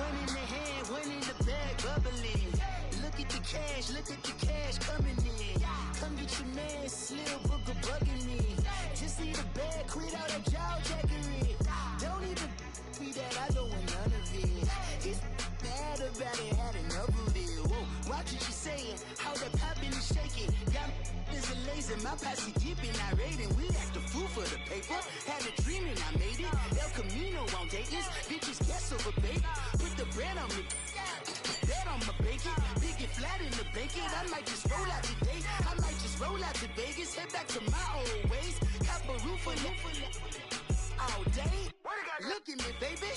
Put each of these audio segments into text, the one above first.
One in the hand, one in the bag, bubbling. Look at the cash coming in. Come get your man, Slim Booker bugging me. Just see the bag, quit all that jaw jackery. Don't even be that, I don't want none of it. It's bad about it, had enough of it. Whoa, watch what you saying, how that poppin' and shaking. Got is a laser, my posse dipping, I raiding. We act a fool for the paper. Had a dream and I made it. El Camino on Dayton's, bitches guess over bait. Put the bread on me, that on my bacon. Big it flat in the bacon. I might just roll out today. I might just roll out to Vegas. Head back to my old ways. Cop a roof for all day. Look at me, baby.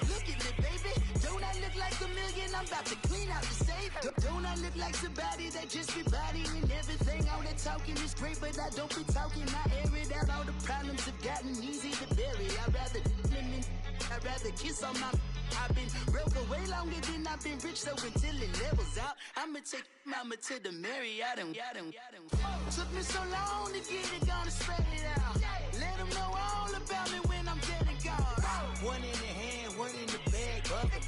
Look at me, baby. Don't I look like a million? I'm about to clean out the safe. Don't I look like somebody that just be bodying everything? All that talking is great, but I don't be talking. I air it out. All the problems have gotten easy to bury. I'd rather kiss on my. I've been broke way longer than I've been rich, so until it levels out, I'ma take mama to the Marriott and took me so long to get it, gonna spread it out. Let them know all about me when I'm dead and gone. One in the hand, one in the bag, bubbling.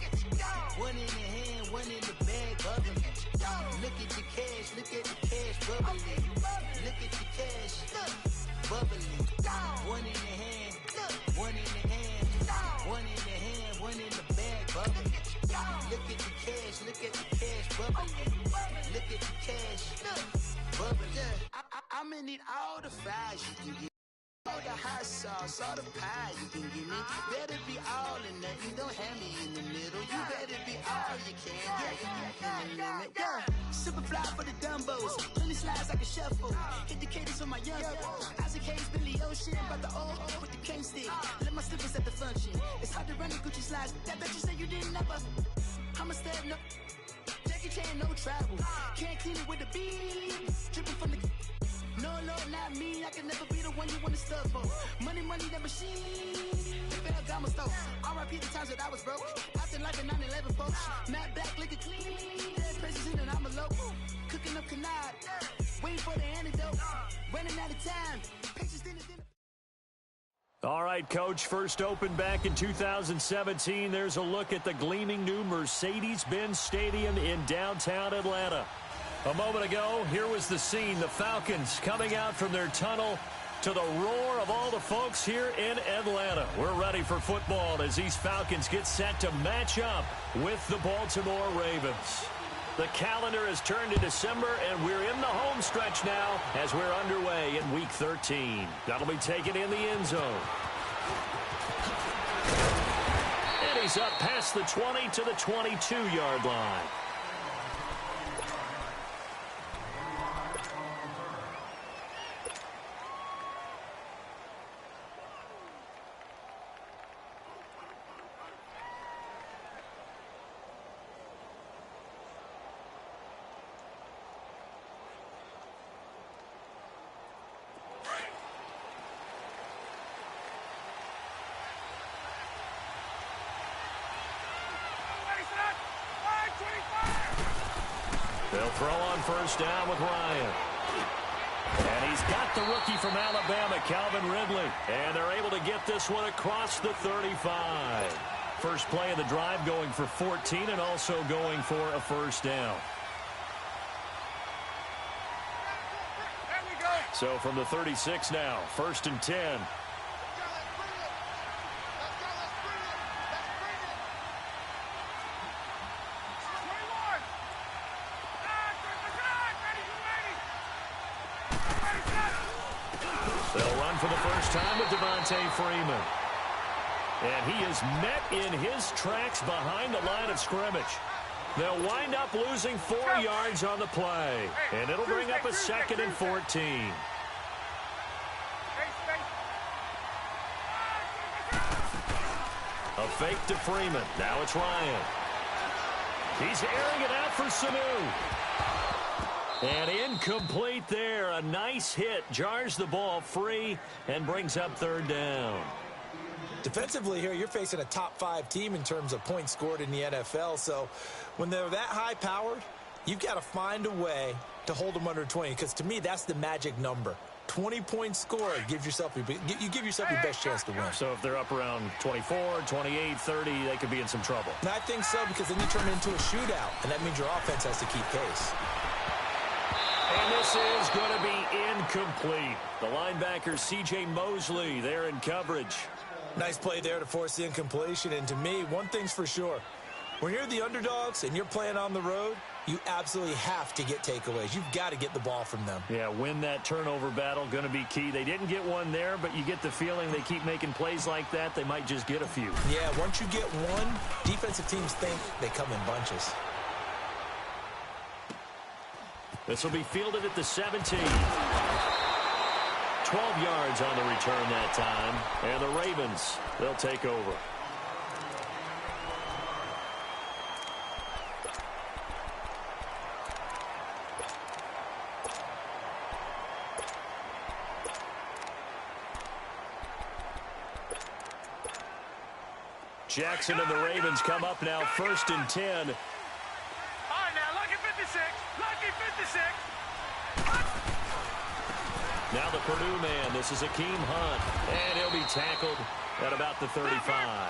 One in the hand, one in the bag, bubbling. Look at the cash, bubbling. Look at the cash, bubbling. One in the hand, one in the hand, one in the hand, one in the bag, bubbling. Look at the cash, bubbling. Look at the cash, bubbling. I'ma need all the fries you can get. All the hot sauce, all the pie you can give me. Better be all or nothing, don't have me in the middle. You better be all you can. Yeah. Super fly for the Dumbos. Plenty slides like a shuffle. Hit the cadence for my young. Isaac Hayes, Billy Ocean. But the old with the cane stick. Let my slippers at the function. It's hard to run the Gucci slides. That bet you say you didn't never. I'ma step no. Jackie Chan, no travel. Can't clean it with the beat. Dripping from the. No, Lord, not me. I can never be the one you want to stuff for. Money, that machine. Got my stove. R.I.P. the times that I was broke. Acting like a 9/11 folks. Matte black, liquor clean. Dead presents in and I'm a local. Cooking up canard. Waiting for the antidote. Running out of time. Patience dinner. All right, Coach, first opened back in 2017. There's a look at the gleaming new Mercedes-Benz Stadium in downtown Atlanta. A moment ago, here was the scene. The Falcons coming out from their tunnel to the roar of all the folks here in Atlanta. We're ready for football as these Falcons get set to match up with the Baltimore Ravens. The calendar has turned to December, and we're in the home stretch now as we're underway in Week 13. That'll be taken in the end zone. And he's up past the 20 to the 22-yard line. They'll throw on first down with Ryan. And he's got the rookie from Alabama, Calvin Ridley. And they're able to get this one across the 35. First play of the drive going for 14 and also going for a first down. So from the 36 now, 1st and 10. They'll run for the first time with Devontae Freeman. And he is met in his tracks behind the line of scrimmage. They'll wind up losing 4 yards on the play. And it'll bring up a 2nd and 14. A fake to Freeman. Now it's Ryan. He's airing it out for Sanu. And incomplete there. A nice hit. Jars the ball free and brings up 3rd down. Defensively here, you're facing a top 5 team in terms of points scored in the NFL. So when they're that high-powered, you've got to find a way to hold them under 20. Because to me, that's the magic number. 20-point score. You give yourself your best chance to win. So if they're up around 24, 28, 30, they could be in some trouble. And I think so, because then you turn it into a shootout, and that means your offense has to keep pace. And this is going to be incomplete. The linebacker, C.J. Mosley, there in coverage. Nice play there to force the incompletion. And to me, one thing's for sure. When you're the underdogs and you're playing on the road, you absolutely have to get takeaways. You've got to get the ball from them. Yeah, win that turnover battle, going to be key. They didn't get one there, but you get the feeling they keep making plays like that, they might just get a few. Yeah, once you get one, defensive teams think they come in bunches. This will be fielded at the 17. 12 yards on the return that time. And the Ravens, they'll take over. Jackson and the Ravens come up now, 1st and 10. All right, now, lucky 56. Lucky 56. Now the Purdue man. This is Akeem Hunt. And he'll be tackled at about the 35.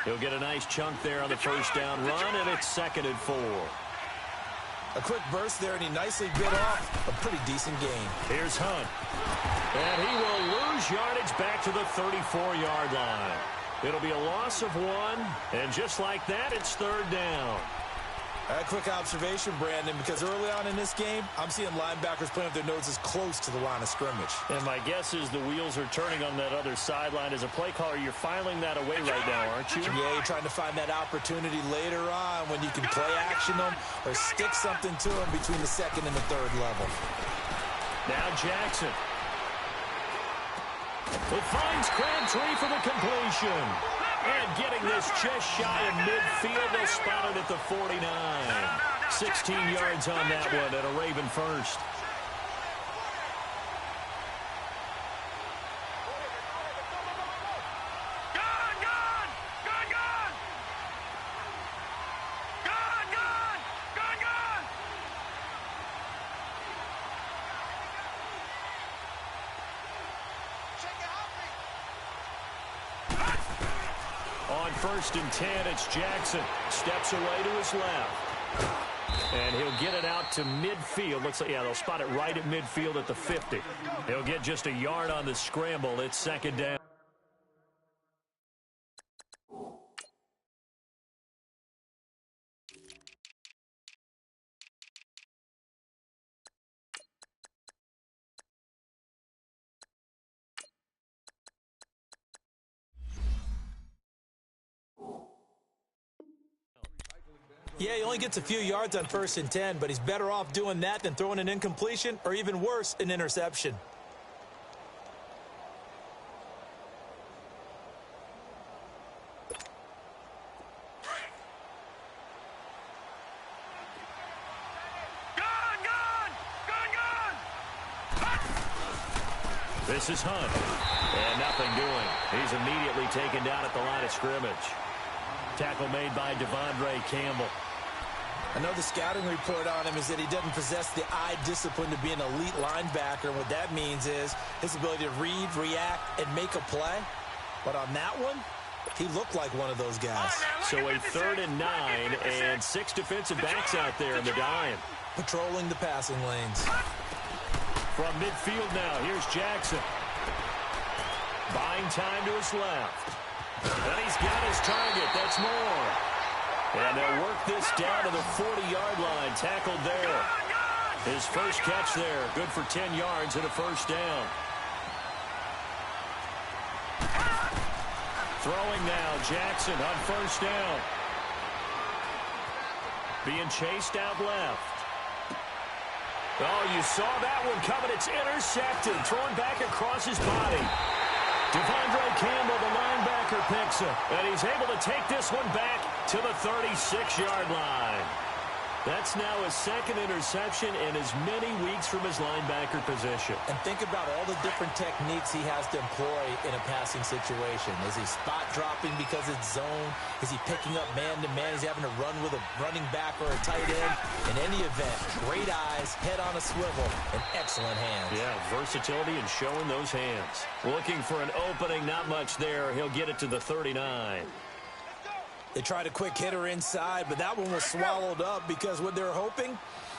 He'll get a nice chunk there on the first down run, and it's 2nd and 4. A quick burst there, and he nicely bit off a pretty decent gain. Here's Hunt. And he will lose yardage back to the 34-yard line. It'll be a loss of 1, and just like that, it's 3rd down. A quick observation, Brandon, because early on in this game, I'm seeing linebackers playing with their noses close to the line of scrimmage. And my guess is the wheels are turning on that other sideline. As a play caller, you're filing that away right now, aren't you? Yeah, you're trying to find that opportunity later on when you can play action them or stick something to them between the 2nd and the 3rd level. Now Jackson. It finds Crabtree for the completion. And getting this just shy of midfield, they'll spot it at the 49. 16 yards on that one at a Raven first. On 1st and 10, it's Jackson. Steps away to his left. And he'll get it out to midfield. Looks like, yeah, they'll spot it right at midfield at the 50. He'll get just a yard on the scramble. It's 2nd down. Yeah, he only gets a few yards on 1st and 10, but he's better off doing that than throwing an incompletion or even worse, an interception. This is Hunt. And nothing doing. He's immediately taken down at the line of scrimmage. Tackle made by Devondre Campbell. I know the scouting report on him is that he doesn't possess the eye discipline to be an elite linebacker. What that means is his ability to read, react, and make a play. But on that one, he looked like one of those guys. So a 3rd and 9 and 6 defensive backs out there in the dime. Patrolling the passing lanes. From midfield now, here's Jackson. Buying time to his left. And he's got his target. That's more. And they'll work this down to the 40-yard line. Tackled there. His first catch there. Good for 10 yards and a 1st down. Throwing now. Jackson on 1st down. Being chased out left. Oh, you saw that one coming. It's intercepted. Thrown back across his body. Devondre Campbell, the linebacker, picks it. And he's able to take this one back to the 36-yard line. That's now his second interception in as many weeks from his linebacker position. And think about all the different techniques he has to employ in a passing situation. Is he spot dropping because it's zone? Is he picking up man-to-man? Is he having to run with a running back or a tight end? In any event, great eyes, head on a swivel, and excellent hands. Yeah, versatility and showing those hands. Looking for an opening, not much there. He'll get it to the 39. They tried a quick hitter inside, but that one was swallowed up because what they're hoping,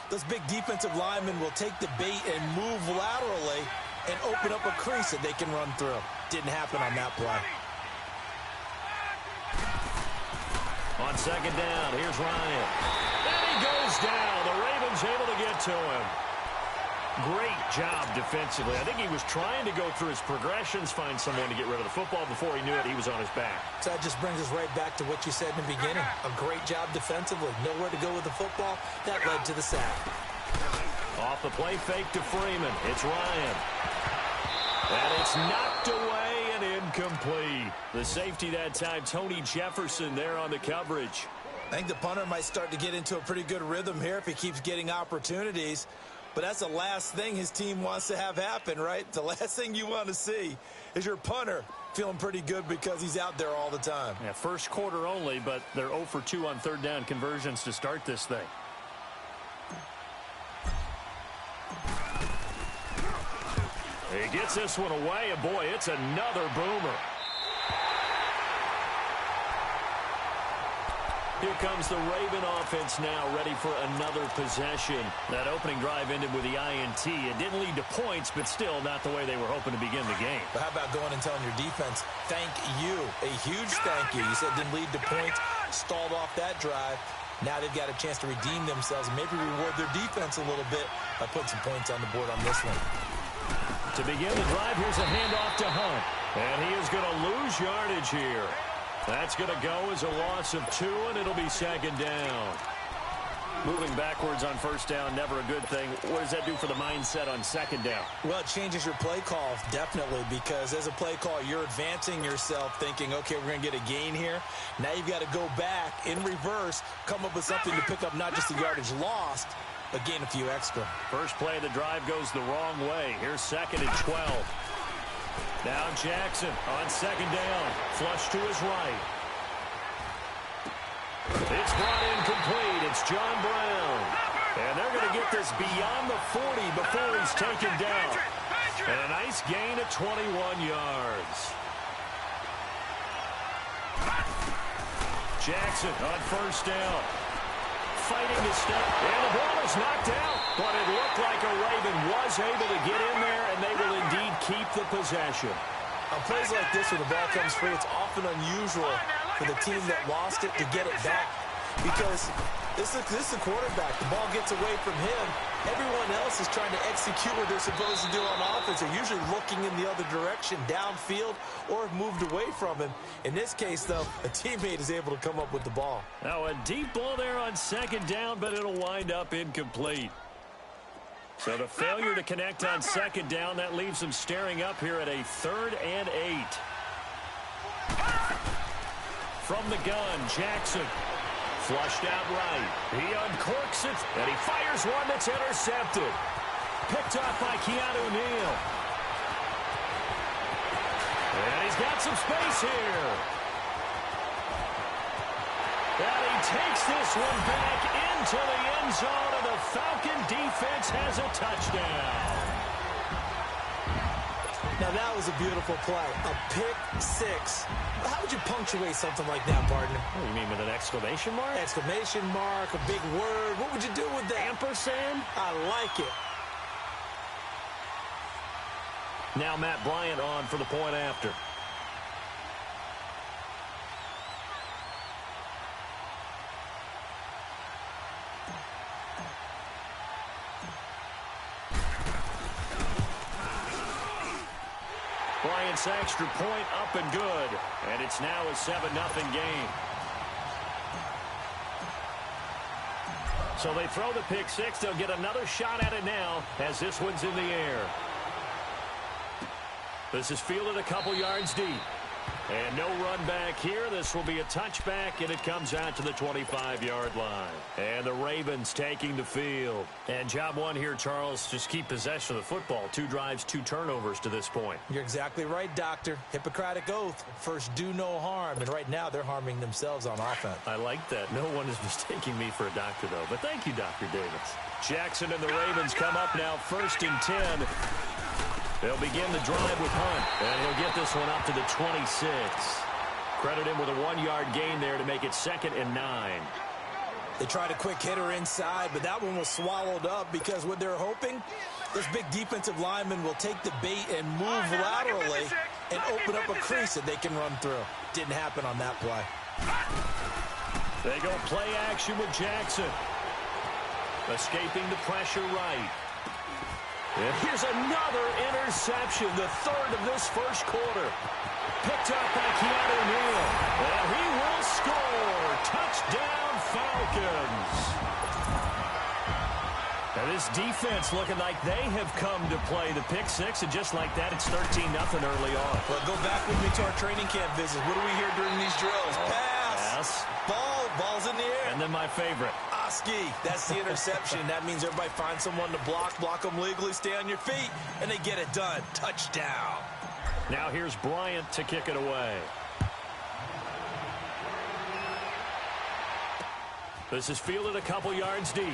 those big defensive linemen will take the bait and move laterally and open up a crease that they can run through. Didn't happen on that play. On second down, here's Ryan. And he goes down. The Ravens able to get to him. Great job defensively. I think he was trying to go through his progressions, find someone to get rid of the football. Before he knew it, he was on his back. So that just brings us right back to what you said in the beginning. A great job defensively. Nowhere to go with the football. That led to the sack. Off the play fake to Freeman. It's Ryan. And it's knocked away and incomplete. The safety that time, Tony Jefferson there on the coverage. I think the punter might start to get into a pretty good rhythm here if he keeps getting opportunities. But that's the last thing his team wants to have happen, right? The last thing you want to see is your punter feeling pretty good because he's out there all the time. Yeah, first quarter only, but they're 0 for 2 on third down conversions to start this thing. He gets this one away, and boy, it's another boomer. Here comes the Raven offense now, ready for another possession. That opening drive ended with the INT. It didn't lead to points, but still not the way they were hoping to begin the game. But how about going and telling your defense, thank you, a huge thank you. You said it didn't lead to points, stalled off that drive. Now they've got a chance to redeem themselves and maybe reward their defense a little bit by putting some points on the board on this one. To begin the drive, here's a handoff to Hunt. And he is going to lose yardage here. That's going to go as a loss of 2, and it'll be second down. Moving backwards on first down, never a good thing. What does that do for the mindset on second down? Well, it changes your play call, definitely, because as a play call, you're advancing yourself thinking, okay, we're going to get a gain here. Now you've got to go back in reverse, come up with something to pick up not just the yardage lost, but gain a few extra. First play of the drive goes the wrong way. Here's second and 12. Now Jackson on second down. Flush to his right. It's brought in complete. It's John Brown. And they're going to get this beyond the 40 before he's taken down. And a nice gain of 21 yards. Jackson on first down. Fighting to step. And the ball is knocked out. But it looked like a Raven was able to get in there, and they will indeed keep the possession. On plays like this where the ball comes free, it's often unusual for the team that lost it to get it back. Because this is the quarterback. The ball gets away from him. Everyone else is trying to execute what they're supposed to do on offense. They're usually looking in the other direction, downfield, or have moved away from him. In this case, though, a teammate is able to come up with the ball. Now a deep ball there on second down, but it'll wind up incomplete. So the failure to connect on second down, that leaves them staring up here at a 3rd and 8. From the gun, Jackson. Flushed out right. He uncorks it, and he fires one that's intercepted. Picked up by Keanu Neal. And he's got some space here. And he takes this one back into the end zone, and the Falcon defense has a touchdown. Now, that was a beautiful play. A pick six. How would you punctuate something like that, partner? What do you mean, with an exclamation mark? Exclamation mark, a big word. What would you do with that? Ampersand? I like it. Now Matt Bryant on for the point after. Bryant's extra point up and good. And it's now a 7-0 game. So they throw the pick six. They'll get another shot at it now as this one's in the air. This is fielded a couple yards deep. And no run back here. This will be a touchback, and it comes out to the 25-yard line. And the Ravens taking the field. And job one here, Charles, just keep possession of the football. 2 drives, 2 turnovers to this point. You're exactly right, Doctor. Hippocratic oath. First, do no harm. And right now, they're harming themselves on offense. I like that. No one is mistaking me for a doctor, though. But thank you, Dr. Davis. Jackson and the Ravens come up now 1st and 10. They'll begin the drive with Hunt, and he'll get this one up to the 26. Credit him with a 1-yard gain there to make it 2nd and 9. They tried a quick hitter inside, but that one was swallowed up because what they're hoping, this big defensive lineman will take the bait and move laterally and open up a crease that they can run through. Didn't happen on that play. They go play action with Jackson. Escaping the pressure right. And here's another interception, the 3rd of this first quarter. Picked up by Keanu Neal. And he will score. Touchdown, Falcons. Now this defense looking like they have come to play the pick six, and just like that, it's 13-0 early on. Well, go back with me to our training camp visits. What do we hear during these drills? Pass. Ball's in the air. And then my favorite. Oski, that's the interception. That means everybody finds someone to block them legally, stay on your feet, and they get it done. Touchdown. Now here's Bryant to kick it away. This is fielded a couple yards deep.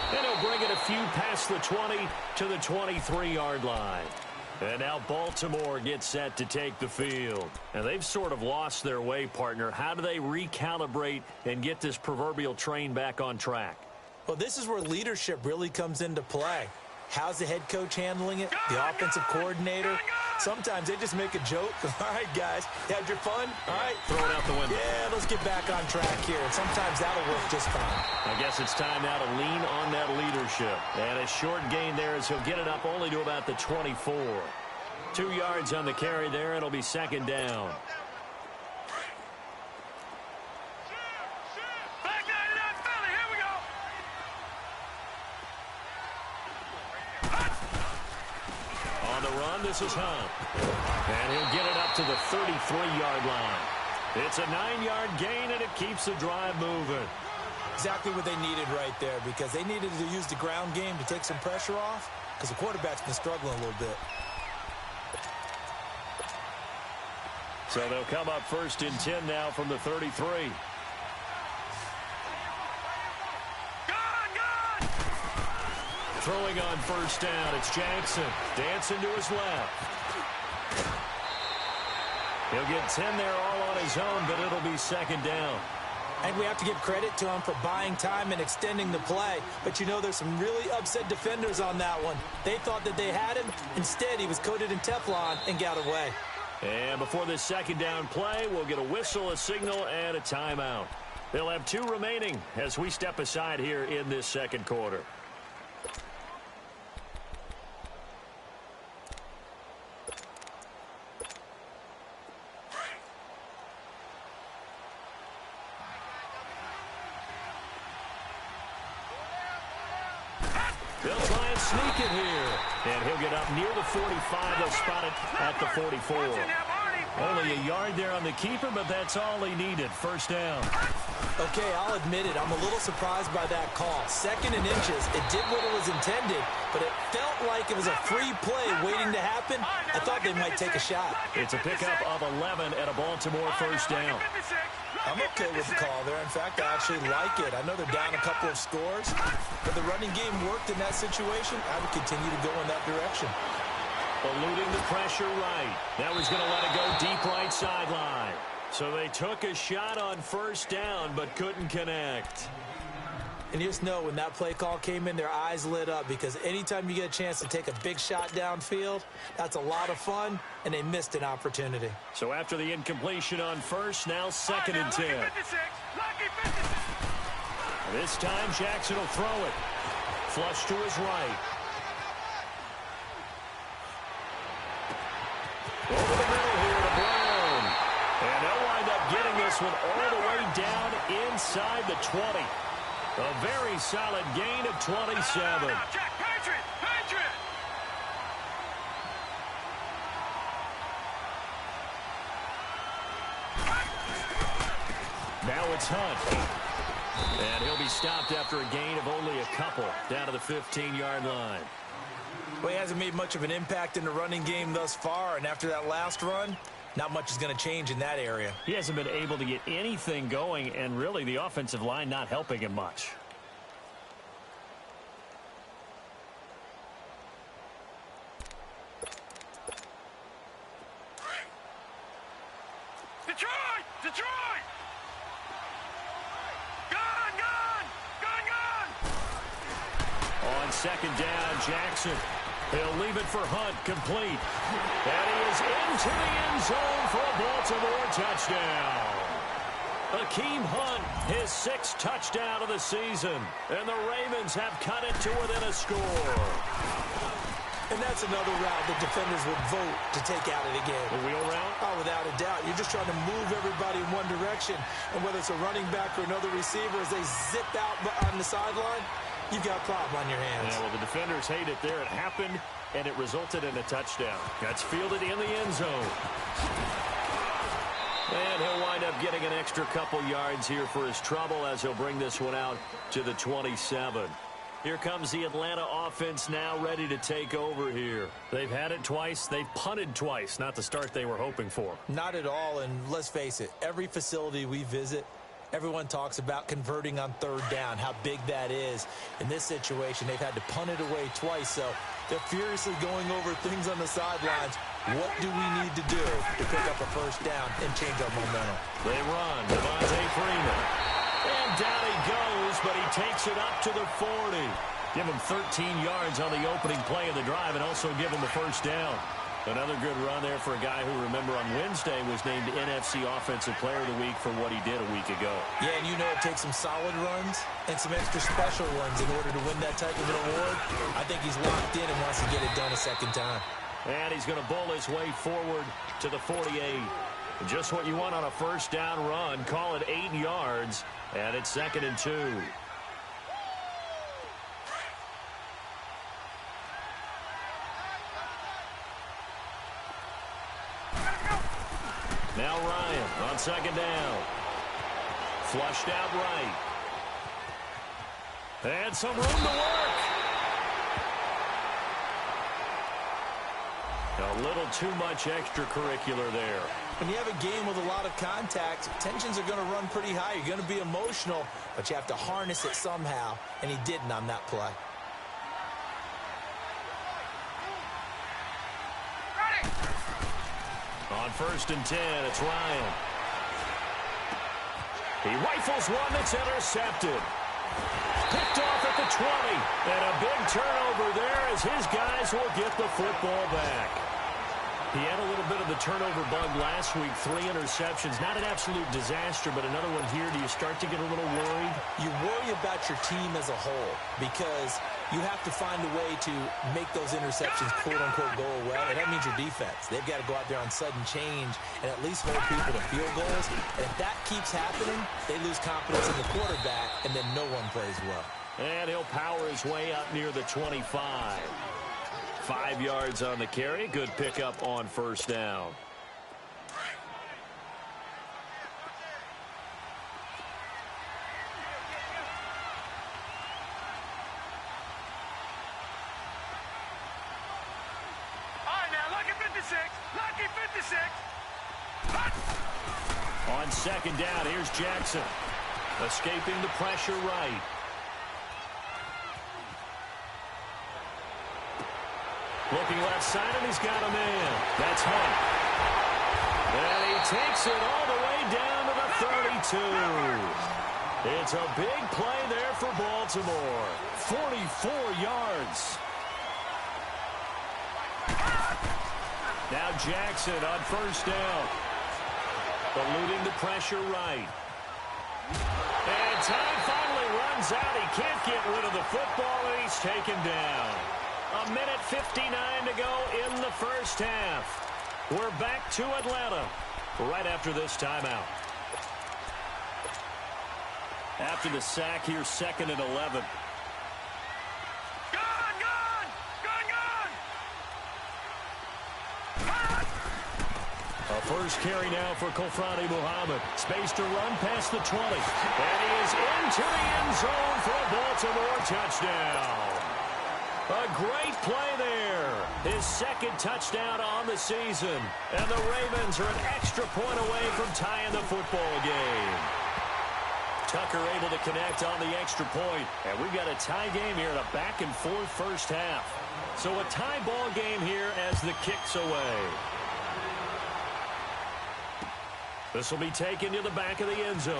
And he'll bring it a few past the 20 to the 23-yard line. And now Baltimore gets set to take the field. And they've sort of lost their way, partner. How do they recalibrate and get this proverbial train back on track? Well, this is where leadership really comes into play. How's the head coach handling it? The offensive coordinator? Sometimes they just make a joke. All right, guys, you had your fun? All right. Throw it out the window. Yeah, let's get back on track here. And sometimes that'll work just fine. I guess it's time now to lean on that leadership. And a short gain there as he'll get it up only to about the 24. 2 yards on the carry there. It'll be 2nd down. This is Hunt. And he'll get it up to the 33-yard line. It's a 9-yard gain, and it keeps the drive moving. Exactly what they needed right there, because they needed to use the ground game to take some pressure off, because the quarterback's been struggling a little bit. So they'll come up 1st and 10 now from the 33. Throwing on 1st down, it's Jackson. Dancing to his left. He'll get 10 there all on his own, but it'll be 2nd down. And we have to give credit to him for buying time and extending the play. But you know, there's some really upset defenders on that one. They thought that they had him. Instead, he was coated in Teflon and got away. And before this 2nd down play, we'll get a whistle, a signal, and a timeout. They'll have 2 remaining as we step aside here in this 2nd quarter. They'll try and sneak it here. And he'll get up near the 45. They'll spot it at the 44. Only a yard there on the keeper, but that's all he needed. 1st down. Okay, I'll admit it. I'm a little surprised by that call. 2nd and inches. It did what it was intended, but it felt like it was a free play waiting to happen. I thought they might take a shot. It's a pickup of 11 and a Baltimore 1st down. I'm okay with the call there. In fact, I actually like it. I know they're down a couple of scores, but the running game worked in that situation. I would continue to go in that direction. Eluding the pressure right. Now he's going to let it go deep right sideline. So they took a shot on 1st down, but couldn't connect. And you just know when that play call came in, their eyes lit up, because anytime you get a chance to take a big shot downfield, that's a lot of fun, and they missed an opportunity. So after the incompletion on 1st, now 2nd and 10. This time Jackson will throw it. Flush to his right. Over the middle here to Brown. And they'll wind up getting this one all the way down inside the 20. A very solid gain of 27. Now it's Hunt. And he'll be stopped after a gain of only a couple down to the 15-yard line. Well, he hasn't made much of an impact in the running game thus far, and after that last run, not much is going to change in that area. He hasn't been able to get anything going, and really the offensive line not helping him much. Detroit! Detroit! Gun! Gun! Gun! Gun! On second down, Jackson. He'll leave it for Hunt, complete. And he is into the end zone for a Baltimore touchdown. Akeem Hunt, his 6th touchdown of the season. And the Ravens have cut it to within a score. And that's another route that defenders would vote to take out of the game. The wheel route? Oh, without a doubt. You're just trying to move everybody in one direction. And whether it's a running back or another receiver, as they zip out on the sideline, you've got a problem on your hands. Yeah, well, the defenders hate it there. It happened, and it resulted in a touchdown. That's fielded in the end zone. And he'll wind up getting an extra couple yards here for his trouble as he'll bring this one out to the 27. Here comes the Atlanta offense now ready to take over here. They've had it twice. They've punted twice. Not the start they were hoping for. Not at all, and let's face it, every facility we visit, everyone talks about converting on third down, how big that is. In this situation, they've had to punt it away twice, so they're furiously going over things on the sidelines. What do we need to do to pick up a first down and change our momentum? They run. Devontae Freeman. And down he goes, but he takes it up to the 40. Give him 13 yards on the opening play of the drive and also give him the first down. Another good run there for a guy who, remember, on Wednesday was named NFC Offensive Player of the Week for what he did a week ago. Yeah, and you know it takes some solid runs and some extra special runs in order to win that type of an award. I think he's locked in and wants to get it done a second time. And he's going to bowl his way forward to the 48. Just what you want on a first down run. Call it 8 yards, and it's 2nd and 2. Now Ryan on second down. Flushed out right. And some room to work. A little too much extracurricular there. When you have a game with a lot of contact, tensions are going to run pretty high. You're going to be emotional, but you have to harness it somehow, and he didn't on that play. On 1st and 10, it's Ryan. He rifles one that's intercepted. Picked off at the 20. And a big turnover there as his guys will get the football back. He had a little bit of the turnover bug last week. 3 interceptions. Not an absolute disaster, but another one here. Do you start to get a little worried? You worry about your team as a whole because you have to find a way to make those interceptions, quote-unquote, go away. And that means your defense. They've got to go out there on sudden change and at least hold people to field goals. And if that keeps happening, they lose confidence in the quarterback, and then no one plays well. And he'll power his way up near the 25. 5 yards on the carry. Good pickup on first down. All right, now, lucky 56. Lucky 56. On second down, here's Jackson. Escaping the pressure right. Looking left side, and he's got a man. That's Hunt. And he takes it all the way down to the 32. It's a big play there for Baltimore. 44 yards. Now Jackson on first down. Eluding the pressure right. And time finally runs out. He can't get rid of the football, and he's taken down. 1:59 to go in the first half. We're back to Atlanta right after this timeout. After the sack here, 2nd and 11. Gun! Gun! Gun! Gun! A First carry now for Khalfani Muhammad. Space to run past the 20. And he is into the end zone for a Baltimore touchdown. A great play there. His second touchdown on the season. And the Ravens are an extra point away from tying the football game. Tucker able to connect on the extra point. And we've got a tie game here in a back-and-forth first half. So a tie ball game here as the kick's away. This will be taken to the back of the end zone.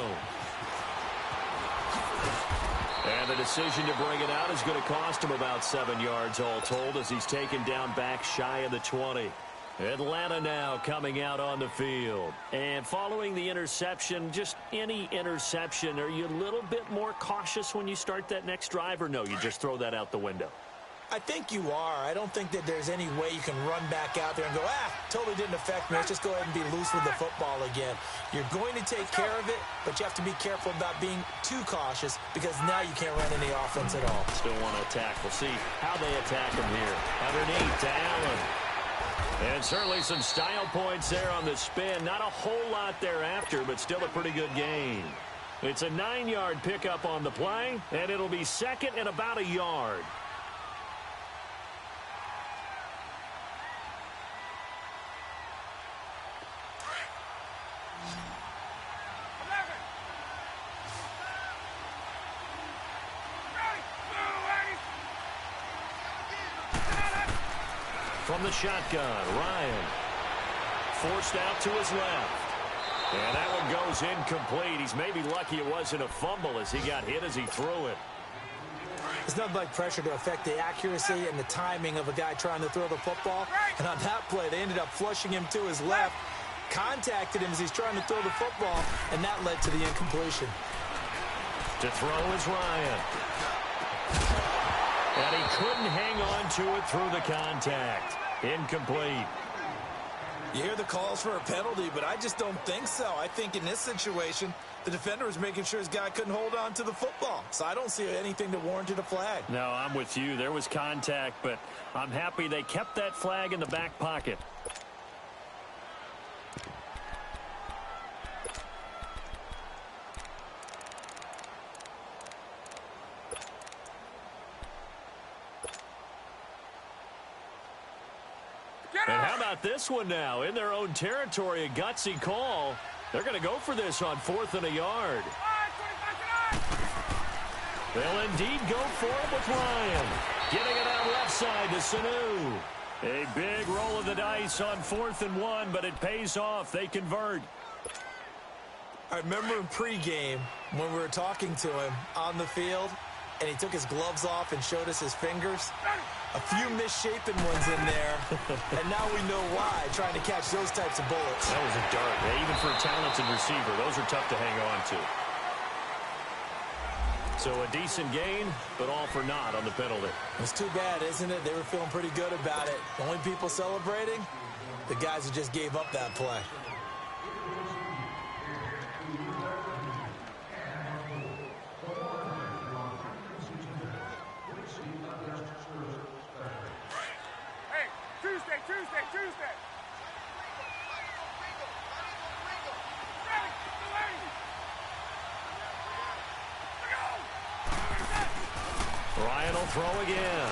And the decision to bring it out is going to cost him about 7 yards all told as he's taken down back shy of the 20. Atlanta now coming out on the field. And following the interception, just any interception, are you a little bit more cautious when you start that next drive, or no, you just throw that out the window? I think you are. I don't think that there's any way you can run back out there and go, totally didn't affect me. Let's just go ahead and be loose with the football again. You're going to take care of it, but you have to be careful about being too cautious because now you can't run any offense at all. Still want to attack. We'll see how they attack him here. Underneath to Allen. And certainly some style points there on the spin. Not a whole lot thereafter, but still a pretty good gain. It's a 9-yard pickup on the play, and it'll be second and about a yard. From the shotgun, Ryan. Forced out to his left. And that one goes incomplete. He's maybe lucky it wasn't a fumble as he got hit as he threw it. It's nothing like pressure to affect the accuracy and the timing of a guy trying to throw the football. And on that play, they ended up flushing him to his left, contacted him as he's trying to throw the football, and that led to the incompletion. To throw is Ryan. And he couldn't hang on to it through the contact. Incomplete. You hear the calls for a penalty, but I just don't think so. I think in this situation, the defender was making sure his guy couldn't hold on to the football. So I don't see anything that warranted a flag. No, I'm with you. There was contact, but I'm happy they kept that flag in the back pocket. And how about this one now? In their own territory, a gutsy call. They're going to go for this on 4th and a yard. They'll indeed go for it with Ryan. Getting it out left side to Sanu. A big roll of the dice on 4th and 1, but it pays off. They convert. I remember in pregame when we were talking to him on the field, and he took his gloves off and showed us his fingers. A few misshapen ones in there, and now we know why, trying to catch those types of bullets. That was a dart. Yeah, even for a talented receiver, those are tough to hang on to. So a decent gain, but all for naught on the penalty. It's too bad, isn't it? They were feeling pretty good about it. The only people celebrating, the guys who just gave up that play. Tuesday. Ryan will throw again.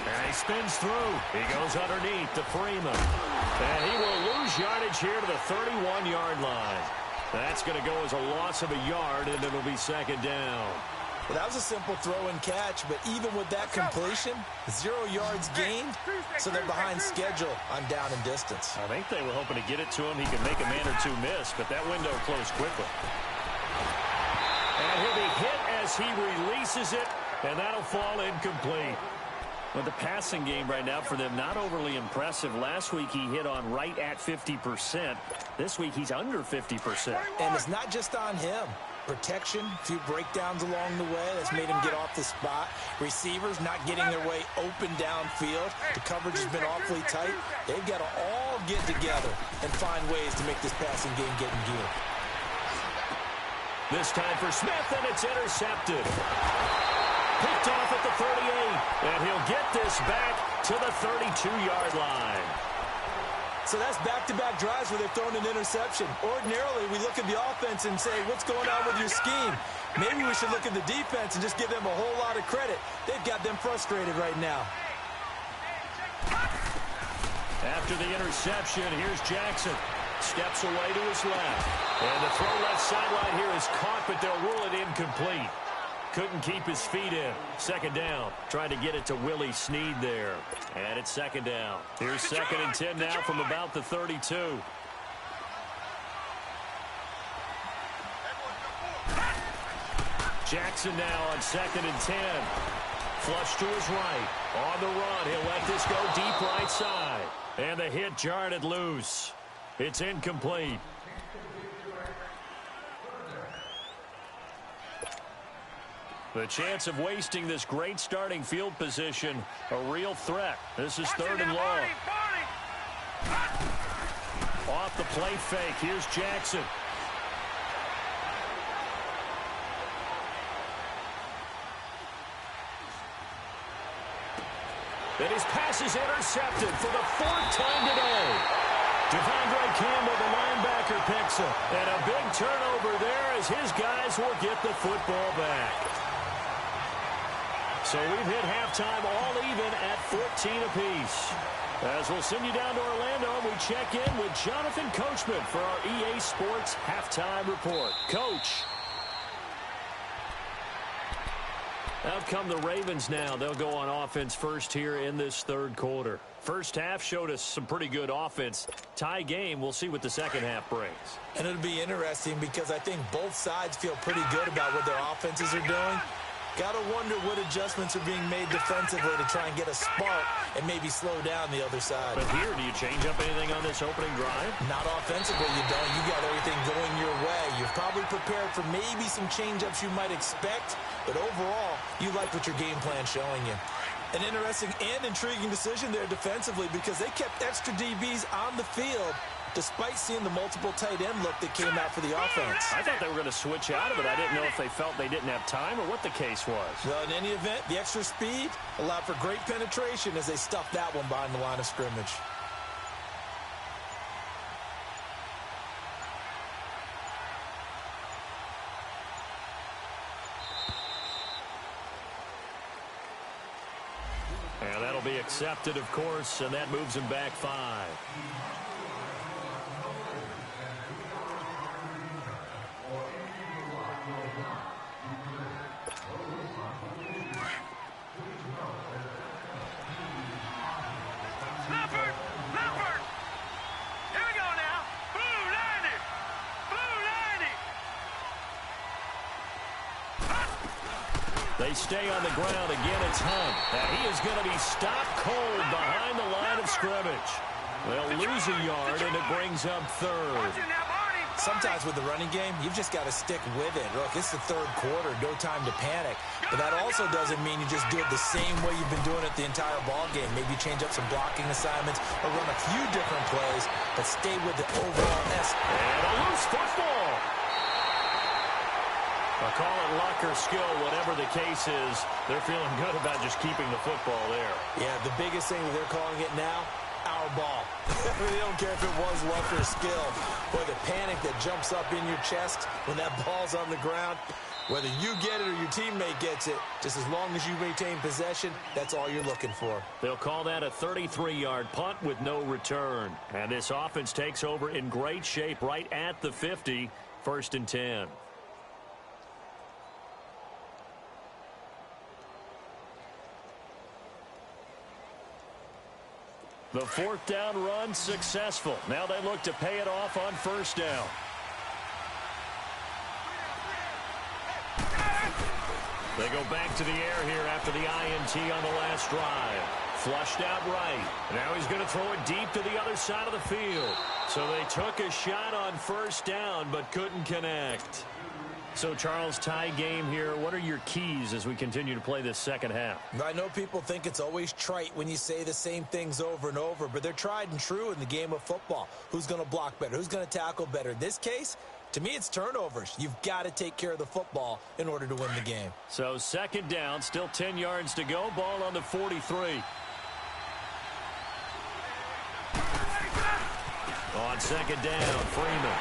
And he spins through. He goes underneath to Freeman. And he will lose yardage here to the 31-yard line. That's going to go as a loss of a yard, and it'll be second down. Well, that was a simple throw and catch, but even with that completion, 0 yards gained, so they're behind schedule on down and distance. I think they were hoping to get it to him. He can make a man or two miss, but that window closed quickly. And he'll be hit as he releases it, and that'll fall incomplete. Well, the passing game right now for them, not overly impressive. Last week he hit on right at 50%. This week he's under 50%. And it's not just on him. Protection, a few breakdowns along the way. That's made him get off the spot. Receivers not getting their way open downfield. The coverage has been awfully tight. They've got to all get together and find ways to make this passing game get in gear. This time for Smith, and it's intercepted. Picked off at the 38, and he'll get this back to the 32-yard line. so that's back-to-back drives where they've thrown an interception. Ordinarily, we look at the offense and say, what's going on with your scheme? Maybe we should look at the defense and just give them a whole lot of credit. They've got them frustrated right now. After the interception, here's Jackson. Steps away to his left. And the throw left sideline here is caught, but they'll rule it incomplete. Couldn't keep his feet in. Second down. Trying to get it to Willie Snead there. And it's second down. Here's second and 10 now from about the 32. Jackson now on second and 10. Flush to his right. On the run. He'll let this go deep right side. And the hit jarred it loose. It's incomplete. The chance of wasting this great starting field position, a real threat. This is third and long. Off the play fake, here's Jackson. And his pass is intercepted for the fourth time today. Devondre Campbell, the linebacker, picks him. And a big turnover there as his guys will get the football back. So we've hit halftime all even at 14 apiece. As we'll send you down to Orlando, we check in with Jonathan Coachman for our EA Sports Halftime Report. Coach. Out come the Ravens now. They'll go on offense first here in this third quarter. First half showed us some pretty good offense. Tie game. We'll see what the second half brings. And it'll be interesting because I think both sides feel pretty good about what their offenses are doing. Got to wonder what adjustments are being made defensively to try and get a spark and maybe slow down the other side. But here, do you change up anything on this opening drive? Not offensively, you don't. You got everything going your way. You've probably prepared for maybe some change-ups you might expect, but overall, you like what your game plan's showing you. An interesting and intriguing decision there defensively because they kept extra DBs on the field despite seeing the multiple tight end look that came out for the offense. I thought they were going to switch out of it. I didn't know if they felt they didn't have time or what the case was. Well, in any event, the extra speed allowed for great penetration as they stuffed that one behind the line of scrimmage. And that'll be accepted, of course, and that moves him back 5. They stay on the ground. Again, it's Hunt. And he is going to be stopped cold behind the line of scrimmage. They'll lose a yard, and it brings up third. Sometimes with the running game, you've just got to stick with it. Look, it's the third quarter, no time to panic. But that also doesn't mean you just do it the same way you've been doing it the entire ball game. Maybe change up some blocking assignments or run a few different plays, but stay with the overall essence. And a loose football. I'll call it luck or skill, whatever the case is. They're feeling good about just keeping the football there. Yeah, the biggest thing that they're calling it now, our ball. They don't care if it was luck or skill. Boy, the panic that jumps up in your chest when that ball's on the ground, whether you get it or your teammate gets it, just as long as you maintain possession, that's all you're looking for. They'll call that a 33-yard punt with no return. And this offense takes over in great shape right at the 50, 1st and 10. The 4th down run successful. Now they look to pay it off on 1st down. They go back to the air here after the INT on the last drive. Flushed out right. Now he's going to throw it deep to the other side of the field. So they took a shot on 1st down but couldn't connect. So, Charles, tie game here. What are your keys as we continue to play this second half? I know people think it's always trite when you say the same things over and over, but they're tried and true in the game of football. Who's going to block better? Who's going to tackle better? In this case, to me, it's turnovers. You've got to take care of the football in order to win the game. So, 2nd down, still 10 yards to go. Ball on the 43. On second down, Freeman.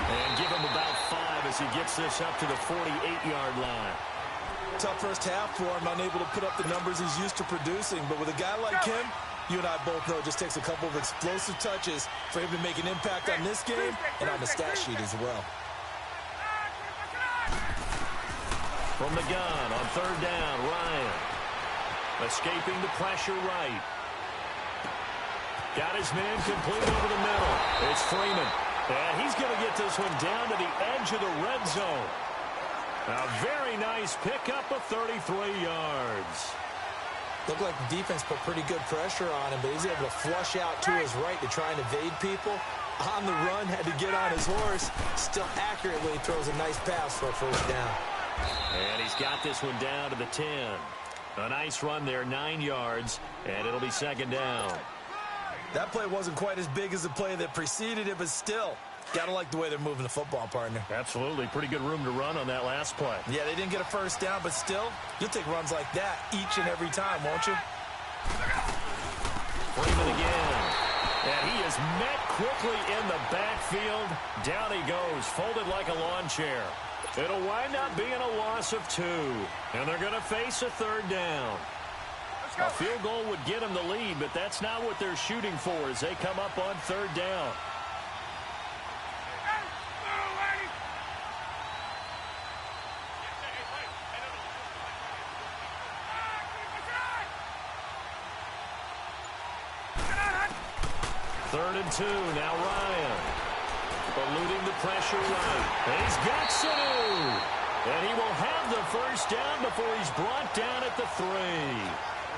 And give him about 5 as he gets this up to the 48-yard line. Tough first half for him, unable to put up the numbers he's used to producing. But with a guy like him, you and I both know it just takes a couple of explosive touches for him to make an impact on this game and on the stat sheet as well. From the gun on third down, Ryan. Escaping the pressure right. Got his man complete over the middle. It's Freeman. And he's going to get this one down to the edge of the red zone. A very nice pickup of 33 yards. Looked like the defense put pretty good pressure on him, but he's able to flush out to his right to try and evade people. On the run, had to get on his horse. Still accurately throws a nice pass for a first down. And he's got this one down to the 10. A nice run there, 9 yards, and it'll be second down. That play wasn't quite as big as the play that preceded it, but still, gotta like the way they're moving the football, partner. Absolutely. Pretty good room to run on that last play. Yeah, they didn't get a first down, but still, you'll take runs like that each and every time, won't you? Freeman again. And he is met quickly in the backfield. Down he goes, folded like a lawn chair. It'll wind up being a loss of 2. And they're going to face a third down. A field goal would get them the lead, but that's not what they're shooting for as they come up on third down. Third and 2, now Ryan. Eluding the pressure right. And he's got Sanu. And he will have the first down before he's brought down at the 3.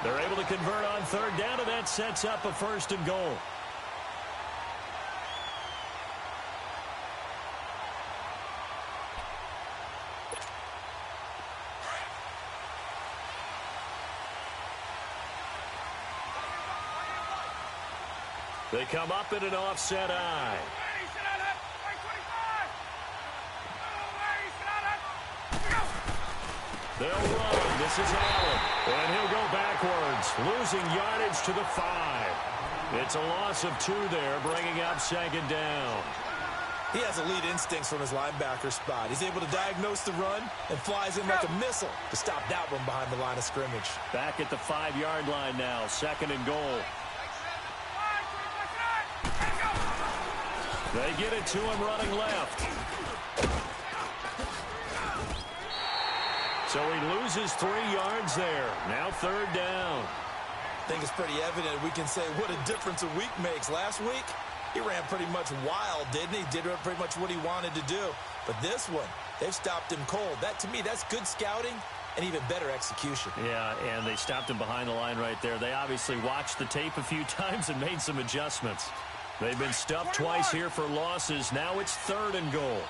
They're able to convert on third down, and that sets up a first and goal. They come up in an offset eye. They'll run. This is Allen. And he'll go backwards, losing yardage to the 5. It's a loss of 2 there, bringing up second down. He has elite instincts from his linebacker spot. He's able to diagnose the run and flies in like a missile to stop that one behind the line of scrimmage. Back at the 5-yard line now, second and goal. They get it to him running left. So he loses 3 yards there. Now third down. I think it's pretty evident we can say what a difference a week makes. Last week, he ran pretty much wild, didn't he? Did pretty much what he wanted to do. But this one, they've stopped him cold. That, to me, that's good scouting and even better execution. Yeah, and they stopped him behind the line right there. They obviously watched the tape a few times and made some adjustments. They've been stuffed twice here for losses. Now it's third and goal.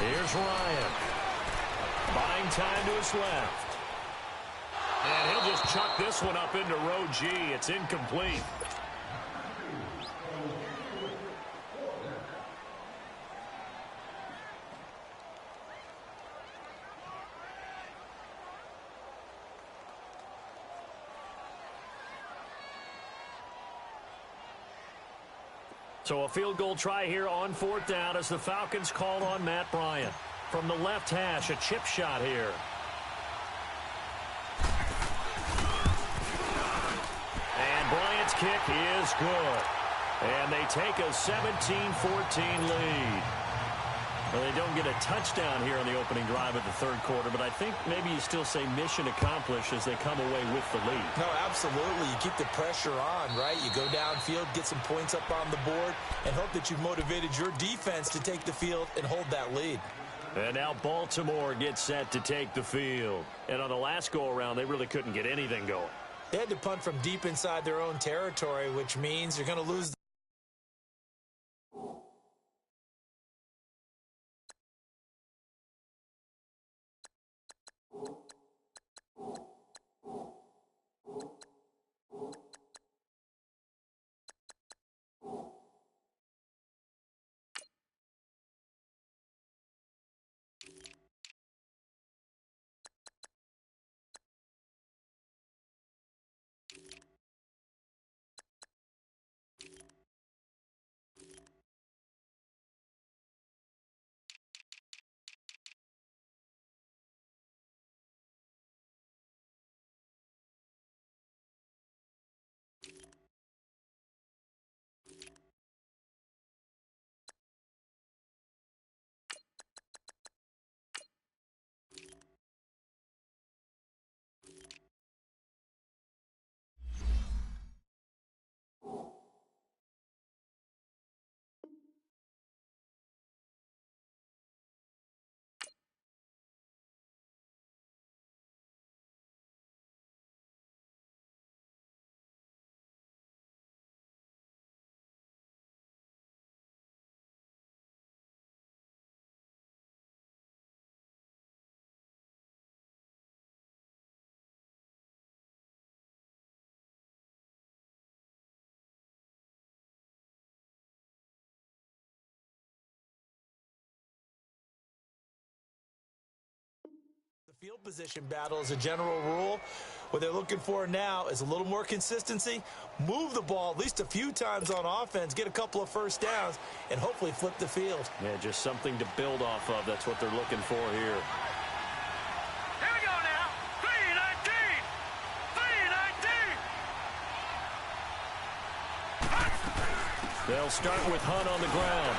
Here's Ryan. Buying time to his left. And he'll just chuck this one up into row G. It's incomplete. So a field goal try here on fourth down as the Falcons call on Matt Bryant. From the left hash, a chip shot here. And Bryant's kick is good. And they take a 17-14 lead. Well, they don't get a touchdown here on the opening drive of the third quarter, but I think maybe you still say mission accomplished as they come away with the lead. No, absolutely. You keep the pressure on, right? You go downfield, get some points up on the board, and hope that you've motivated your defense to take the field and hold that lead. And now Baltimore gets set to take the field. And on the last go-around, they really couldn't get anything going. They had to punt from deep inside their own territory, which means you're going to lose Field position battle as a general rule. What they're looking for now is a little more consistency, move the ball at least a few times on offense, get a couple of first downs, and hopefully flip the field. Yeah, just something to build off of. That's what they're looking for here. Here we go now. 3-19. 3-19. They'll start with Hunt on the ground.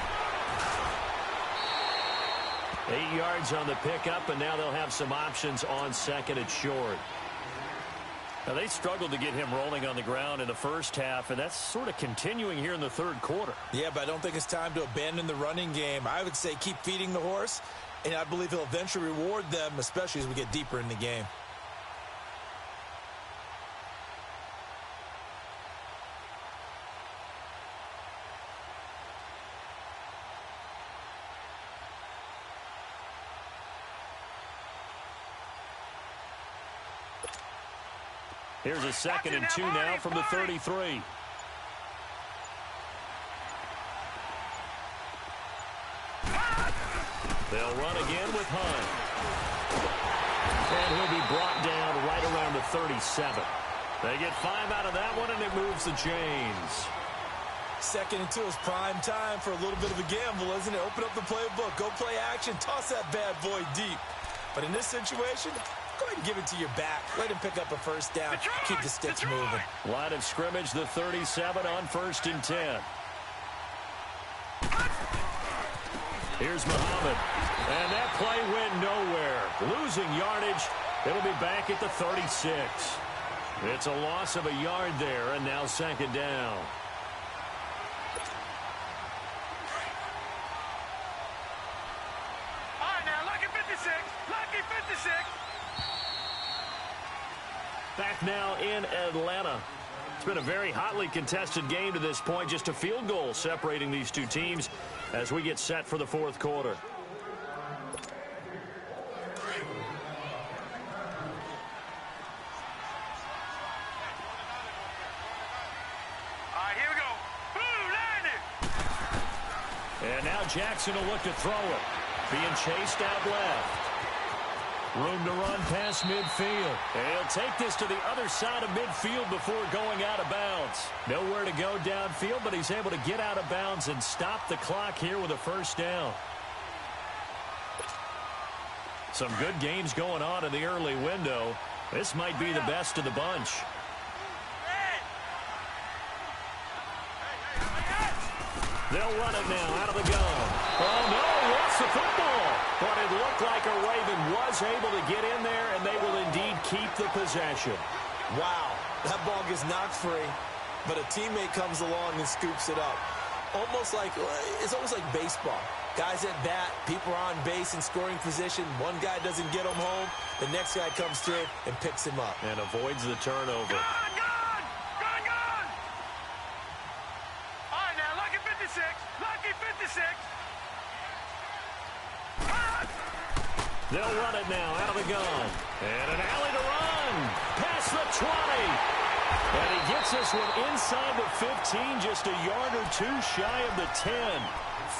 8 yards on the pickup, and now they'll have some options on second and short. Now, they struggled to get him rolling on the ground in the first half, and that's sort of continuing here in the third quarter. Yeah, but I don't think it's time to abandon the running game. I would say keep feeding the horse, and I believe he'll eventually reward them, especially as we get deeper in the game. Here's a 2nd and 2 now from the 33. They'll run again with Hunt. And he'll be brought down right around the 37. They get 5 out of that one, and it moves the chains. 2nd and 2 is prime time for a little bit of a gamble, isn't it? Open up the playbook, go play action, toss that bad boy deep. But in this situation, go ahead and give it to your back. Let him pick up a first down. Keep the sticks moving. Line of scrimmage, the 37 on 1st and 10. Here's Muhammad. And that play went nowhere. Losing yardage. It'll be back at the 36. It's a loss of a yard there, and now 2nd down. All right, now, lucky 56. Lucky 56. Back now in Atlanta. It's been a very hotly contested game to this point. Just a field goal separating these two teams as we get set for the fourth quarter. All right, here we go. Blue landed. And now Jackson will look to throw it. Being chased out left. Room to run past midfield. And he'll take this to the other side of midfield before going out of bounds. Nowhere to go downfield, but he's able to get out of bounds and stop the clock here with a first down. Some good games going on in the early window. This might be the best of the bunch. They'll run it now out of the gun. Oh, no, lost the football. But it looked like a Raven was able to get in there, and they will indeed keep the possession. Wow, that ball gets knocked free, but a teammate comes along and scoops it up. It's almost like baseball. Guys at bat, people are on base in scoring position. One guy doesn't get him home. The next guy comes through and picks him up. And avoids the turnover. Gun! All right, now, lucky 56. Lucky 56. They'll run it now out of the gun. And an alley to run. Past the 20. And he gets this one inside the 15, just a yard or two shy of the 10.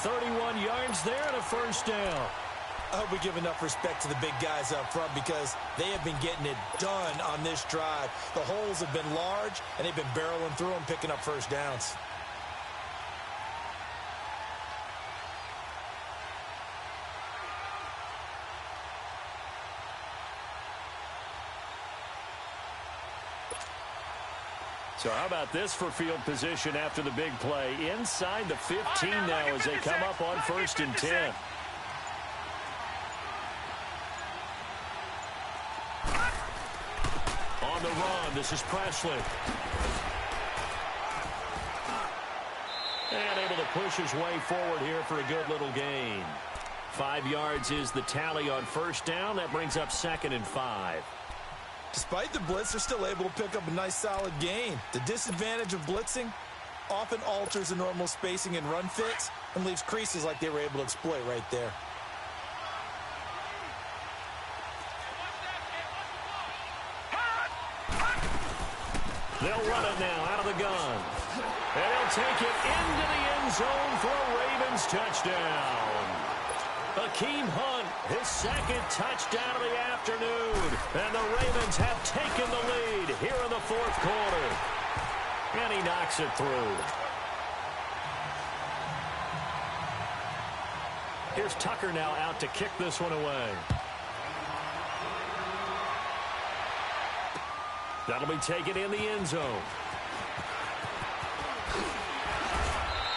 31 yards there and a first down. I hope we give enough respect to the big guys up front because they have been getting it done on this drive. The holes have been large, and they've been barreling through them, picking up first downs. So how about this for field position after the big play? Inside the 15 now as they come up on 1st and 10. On the run, this is Presley. And able to push his way forward here for a good little gain. 5 yards is the tally on first down. That brings up 2nd and 5. Despite the blitz, they're still able to pick up a nice solid gain. The disadvantage of blitzing often alters the normal spacing and run fits and leaves creases like they were able to exploit right there. They'll run it now out of the gun. And he'll take it into the end zone for a Ravens touchdown. Akeem Hunt his second touchdown of the afternoon. And the Ravens have taken the lead here in the fourth quarter. And he knocks it through. Here's Tucker now out to kick this one away. That'll be taken in the end zone.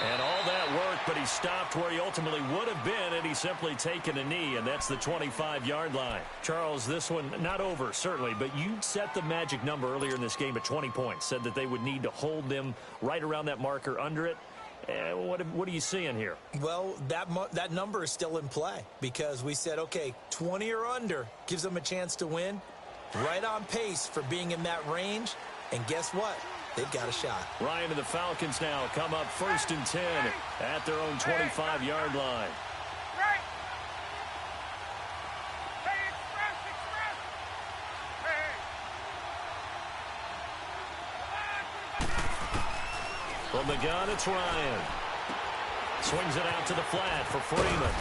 And all that work, but he stopped where he ultimately would have been had he simply taken a knee, and that's the 25-yard line. Charles, this one not over, certainly, but you set the magic number earlier in this game at 20 points, said that they would need to hold them right around that marker under it. What are you seeing here? Well, that number is still in play because we said, okay, 20 or under gives them a chance to win. Right on pace for being in that range, and guess what? They've got a shot. Ryan and the Falcons now come up 1st and 10 at their own 25-yard line. From the gun, it's Ryan. Swings it out to the flat for Freeman.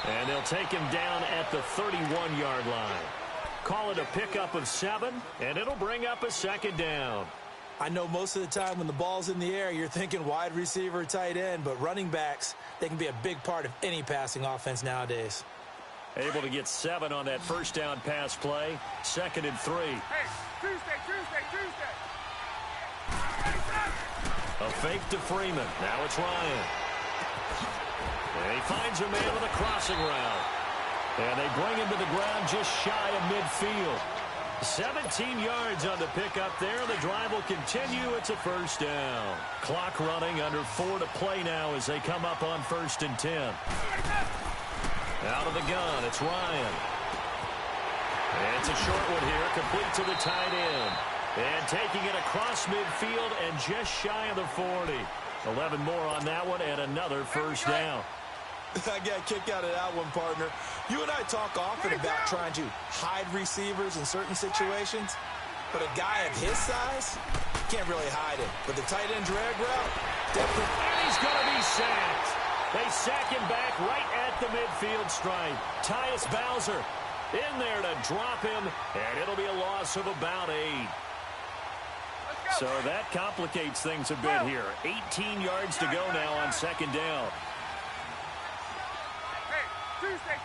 And they'll take him down at the 31-yard line. Call it a pickup of 7, and it'll bring up a 2nd down. I know most of the time when the ball's in the air, you're thinking wide receiver, tight end, but running backs, they can be a big part of any passing offense nowadays. Able to get 7 on that first down pass play. 2nd and 3. Hey, Tuesday. A fake to Freeman. Now it's Ryan. And he finds a man with a crossing route. And they bring him to the ground just shy of midfield. 17 yards on the pickup there. The drive will continue. It's a first down. Clock running, under 4 to play now as they come up on 1st and 10. Out of the gun, it's Ryan. And it's a short one here, complete to the tight end. And taking it across midfield and just shy of the 40. 11 more on that one and another first down. I got a kick out of that one, partner. You and I talk often about trying to hide receivers in certain situations, but a guy of his size can't really hide it. But the tight end drag route, definitely. And he's going to be sacked. They sack him back right at the midfield stripe. Tyus Bowser in there to drop him, and it'll be a loss of about 8. So that complicates things a bit here. 18 yards to go now on 2nd down. Tuesday.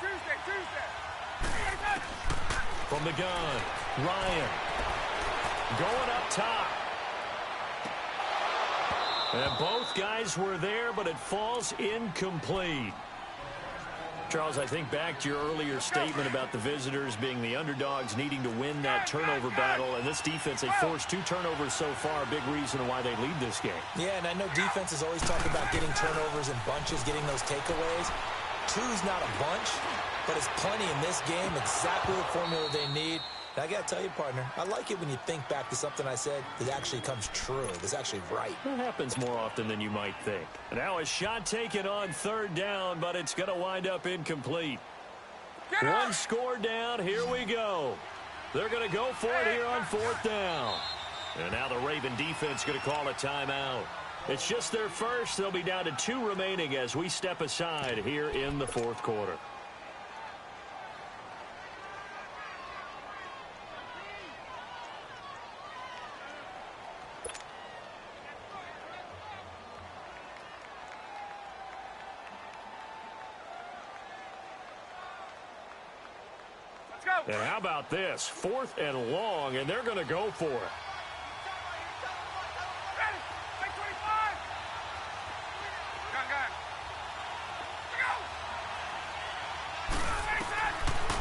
From the gun, Ryan going up top. And both guys were there, but it falls incomplete. Charles, I think back to your earlier statement about the visitors being the underdogs needing to win that turnover battle. And this defense, they forced 2 turnovers so far, a big reason why they lead this game. Yeah, and I know defenses always talk about getting turnovers in bunches, getting those takeaways. 2's not a bunch, but it's plenty in this game, exactly the formula they need. And I got to tell you, partner, I like it when you think back to something I said that actually comes true, that's actually right. That happens more often than you might think. Now a shot taken on 3rd down, but it's going to wind up incomplete. 1 score down, here we go. They're going to go for it here on 4th down. And now the Raven defense going to call a timeout. It's just their first. They'll be down to 2 remaining as we step aside here in the 4th quarter. Let's go. And how about this? 4th and long, and they're going to go for it.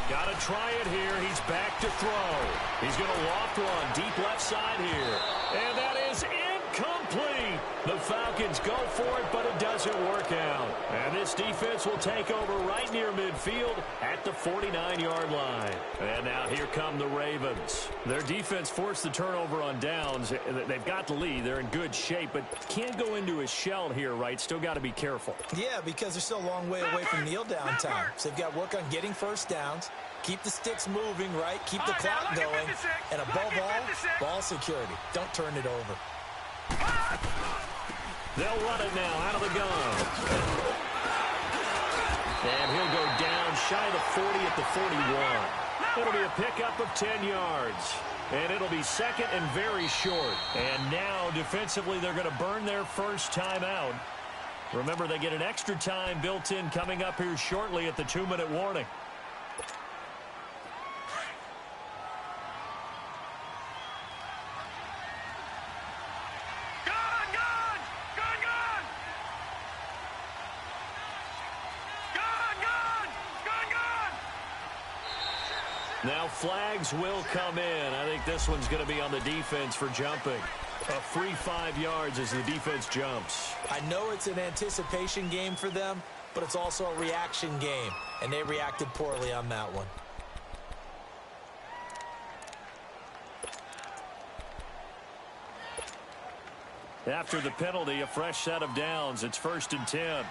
Got to try it here. He's back to throw. He's going to loft one deep left side here. And that is incomplete. The Falcons go for it, but it doesn't work out. And this defense will take over right near midfield at the 49-yard line. And now here come the Ravens. Their defense forced the turnover on downs. They've got the lead. They're in good shape, but can't go into a shell here, right? Still got to be careful. Yeah, because they're still a long way away from kneel down time. So they've got to work on getting first downs, keep the sticks moving, right? Keep the clock going. And above all, ball security. Don't turn it over. They'll run it now out of the gun. And he'll go down shy of the 40 at the 41. It'll be a pickup of 10 yards. And it'll be second and very short. And now, defensively, they're going to burn their first timeout. Remember, they get an extra time built in coming up here shortly at the 2-minute warning. Now flags will come in. I think this one's going to be on the defense for jumping. A free 5 yards as the defense jumps. I know it's an anticipation game for them, but it's also a reaction game, and they reacted poorly on that one. After the penalty, a fresh set of downs. It's 1st and 10.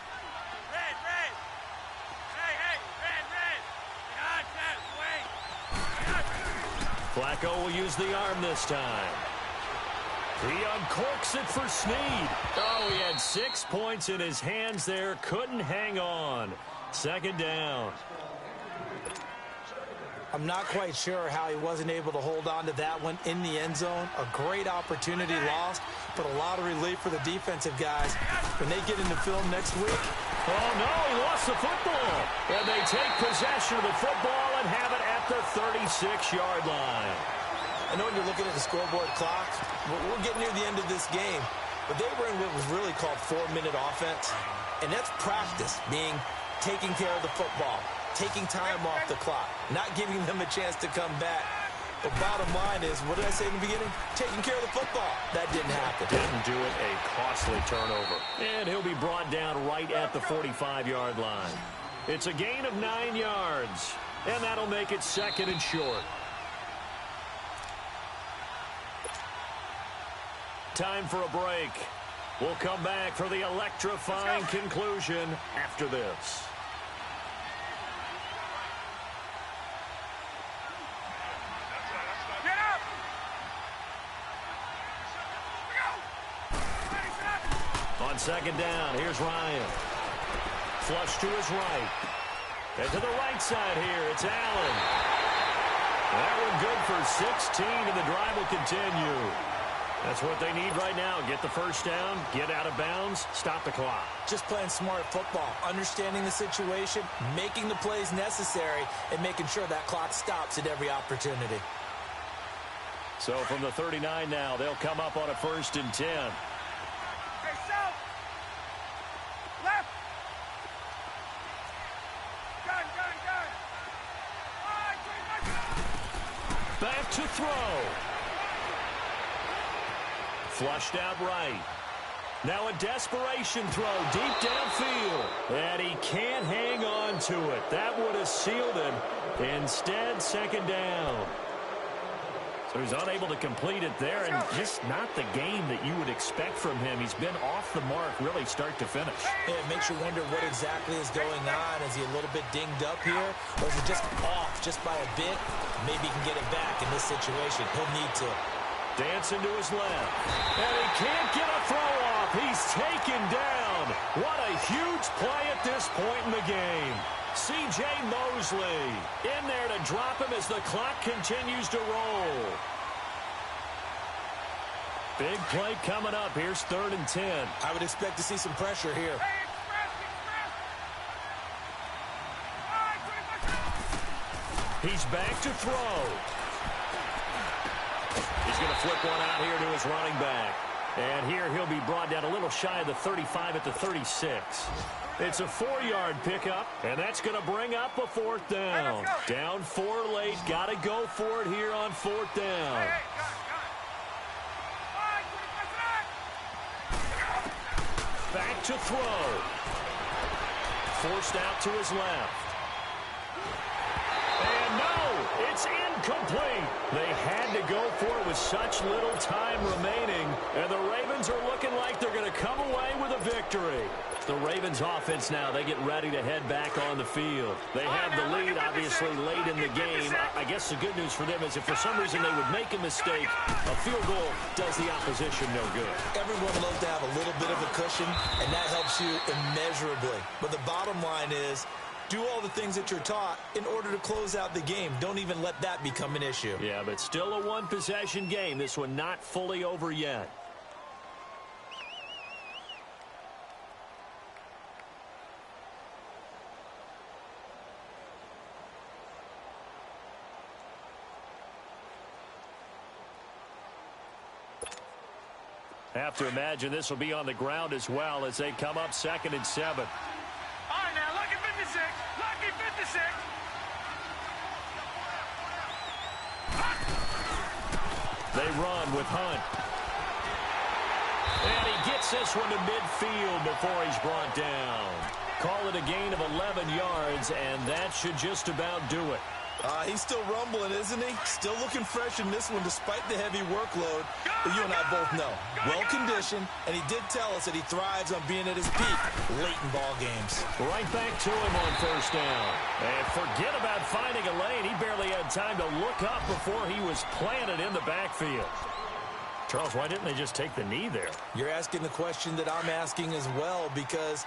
Flacco will use the arm this time. He uncorks it for Snead. Oh, he had 6 points in his hands there. Couldn't hang on. 2nd down. I'm not quite sure how he wasn't able to hold on to that one in the end zone. A great opportunity lost, but a lot of relief for the defensive guys when they get into film next week. Oh, no, he lost the football. And they take possession of the football and have it at the 36-yard line. I know when you're looking at the scoreboard clock, we're getting near the end of this game, but they were in what was really called 4-minute offense, and that's practice, being taking care of the football, taking time off the clock, not giving them a chance to come back. The bottom line is, what did I say in the beginning? Taking care of the football. That didn't happen. Didn't do it. A costly turnover. And he'll be brought down right at the 45-yard line. It's a gain of 9 yards, and that'll make it 2nd and short. Time for a break. We'll come back for the electrifying conclusion after this. On 2nd down, here's Ryan. Flush to his right. And to the right side here, it's Allen. That one good for 16, and the drive will continue. That's what they need right now. Get the first down, get out of bounds, stop the clock. Just playing smart football, understanding the situation, making the plays necessary, and making sure that clock stops at every opportunity. So from the 39 now, they'll come up on a 1st and 10. Left. Gun. Back to throw. Flushed out right. Now a desperation throw deep downfield. And he can't hang on to it. That would have sealed it. Instead, 2nd down. So he's unable to complete it there, and just not the game that you would expect from him. He's been off the mark really start to finish. Yeah, it makes you wonder what exactly is going on. Is he a little bit dinged up here, or is it just off just by a bit? Maybe he can get it back in this situation. He'll need to. Dancing to his left. And he can't get a throw off. He's taken down. What a huge play at this point in the game. C.J. Mosley in there to drop him as the clock continues to roll. Big play coming up. Here's 3rd and 10. I would expect to see some pressure here. He's back to throw. He's going to flip one out here to his running back. And here he'll be brought down a little shy of the 35 at the 36. It's a 4-yard pickup, and that's going to bring up a 4th down. Down 4 late. Got to go for it here on 4th down. Back to throw. Forced out to his left. And no, it's incomplete. They had to go for it with such little time remaining, and the Ravens are looking like they're going to come away with a victory. The Ravens offense now, they get ready to head back on the field. They have the lead, obviously, late in the game. I guess the good news for them is if for some reason they would make a mistake, a field goal does the opposition no good. Everyone loves to have a little bit of a cushion, and that helps you immeasurably. But the bottom line is, Do all the things that you're taught in order to close out the game. Don't even let that become an issue. Yeah, but still a one-possession game. This one not fully over yet. Have to imagine this will be on the ground as well as they come up 2nd and 7. All right, now, lucky 56. Lucky 56. They run with Hunt. And he gets this one to midfield before he's brought down. Call it a gain of 11 yards, and that should just about do it. He's still rumbling, isn't he? Still looking fresh in this one despite the heavy workload. But you and I both know. Well-conditioned, and he did tell us that he thrives on being at his peak late in ball games. Right back to him on 1st down. And forget about finding a lane. He barely had time to look up before he was planted in the backfield. Charles, why didn't they just take the knee there? You're asking the question that I'm asking as well, because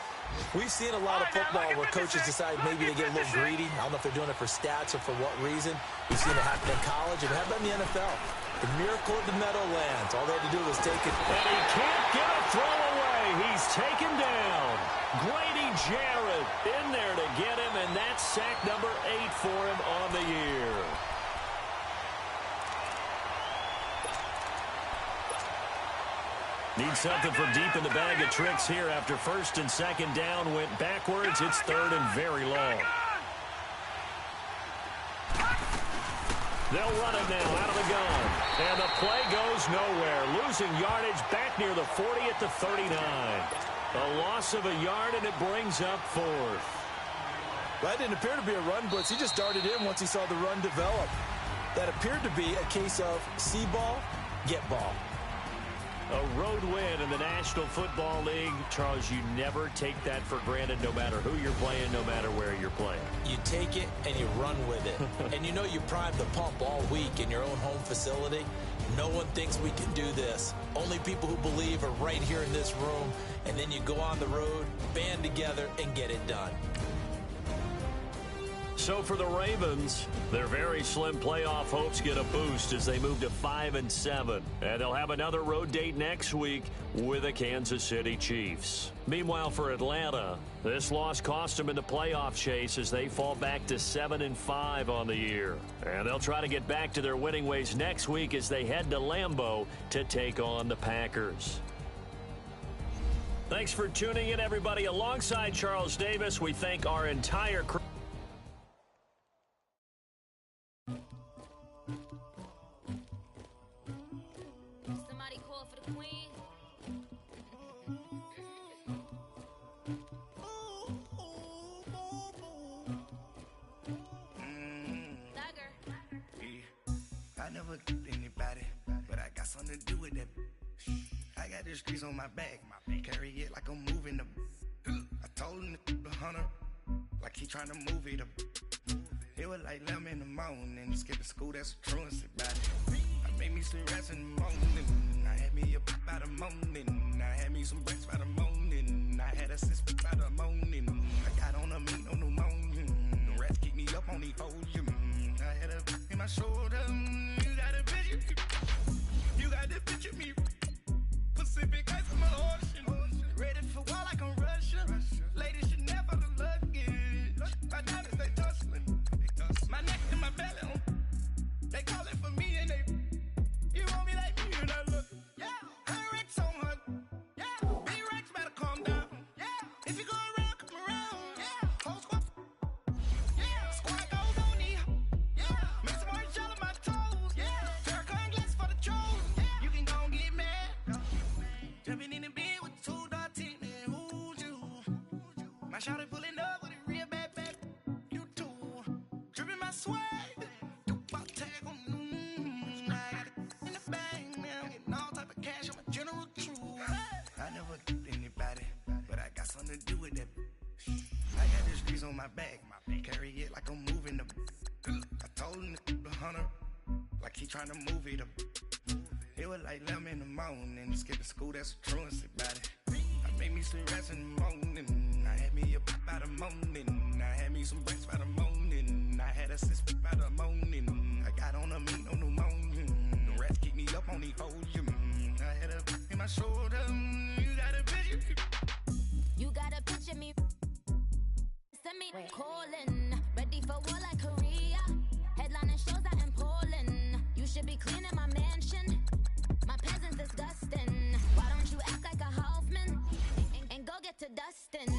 we've seen a lot of football where coaches decide maybe they get a little greedy. I don't know if they're doing it for stats or for what reason. We've seen it happen in college, and how about in the NFL? The miracle of the Meadowlands. All they had to do was take it. And he can't get a throw away. He's taken down. Grady Jarrett in there to get him, and that's sack number 8 for him on the year. Need something from deep in the bag of tricks here after 1st and 2nd down went backwards. It's 3rd and very long. They'll run it now out of the gun. And the play goes nowhere. Losing yardage back near the 40 at the 39. A loss of a yard, and it brings up 4th. That didn't appear to be a run blitz. He just darted in once he saw the run develop. That appeared to be a case of see ball, get ball. A road win in the National Football League. Charles, you never take that for granted no matter who you're playing, no matter where you're playing. You take it and you run with it. And you know you primed the pump all week in your own home facility. No one thinks we can do this. Only people who believe are right here in this room. And then you go on the road, band together, and get it done. So for the Ravens, their very slim playoff hopes get a boost as they move to 5 and 7. And they'll have another road date next week with the Kansas City Chiefs. Meanwhile, for Atlanta, this loss cost them in the playoff chase as they fall back to 7 and 5 on the year. And they'll try to get back to their winning ways next week as they head to Lambeau to take on the Packers. Thanks for tuning in, everybody. Alongside Charles Davis, we thank our entire crew. Somebody call for the queen. I never killed anybody, but I got something to do with that. I got the streets on my back, carry it like I'm moving the. I told him the hunter, like he trying to move it up. It was like 11 in the morning, skipping school, that's a truancy about it. I made me some rest in the morning, I had me a pop by the morning, I had me some breaks by the morning, I had a six by the morning, I got on a meat on the morning, the rats keep me up on the ocean, I had a in my shoulder, you got a picture, you got the picture me, Pacific ice on my ocean, ready for war like I'm Russian, ladies should never the luggage, my diamonds they tussling. My neck and my belly, they call it for me and they, you want me like me and I look, yeah, Rex on her, yeah, B-Rex better calm down, yeah, if you go around, come around, yeah, whole squad, yeah, squad goes on me, yeah, make some orange gel on my toes, yeah, Farrakhan glass for the trolls, yeah, you can go and get mad, jumping in the bed with 2 dark teeth, man, who's you, my shawty pulling up with a real bad back, you too. Dripping my swag, Tupac tag on, I got it in the bag now, getting all type of cash, I'm a general true. I never killed anybody, but I got something to do with that. I got the streets on my back, carry it like I'm moving the. I told him the hunter, like he trying to move it up. It was like 11 in the morning, skipping school, that's a truancy about it. I made me me some rest in the morning. I had me a by the morning. I had me some breakfast by the morning. I had a sis by the morning. I got on a meat, no pneumonia. The rats keep me up on the podium. I had a in my shoulder. You got a picture. You got a picture me. Send me calling. Ready for war like Korea. Headlining shows out in Poland. You should be cleaning my mansion. My peasants disgusting. Why don't you act like a Hoffman and go get to Dustin?